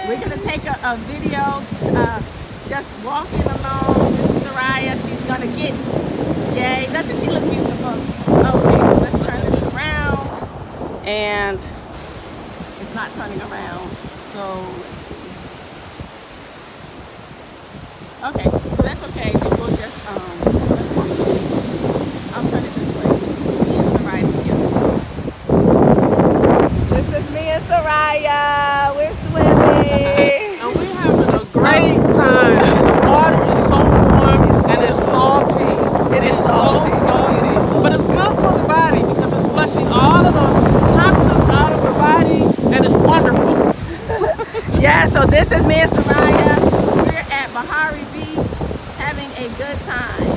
We're gonna take a video, just walking along. This is Soraya. She's gonna get, yay! Doesn't she look beautiful? Okay, so let's turn this around, and it's not turning around. So let's see. Okay, so that's okay. We'll just let's walk. I'll turn it this way. Me and Soraya together. This is me and Soraya. We're swimming. And we're having a great time. The water is so warm and it's salty. It is salty. But it's good for the body because it's flushing all of those toxins out of the body, and it's wonderful. Yeah, so this is me and Soraya. We're at Bahari Beach having a good time.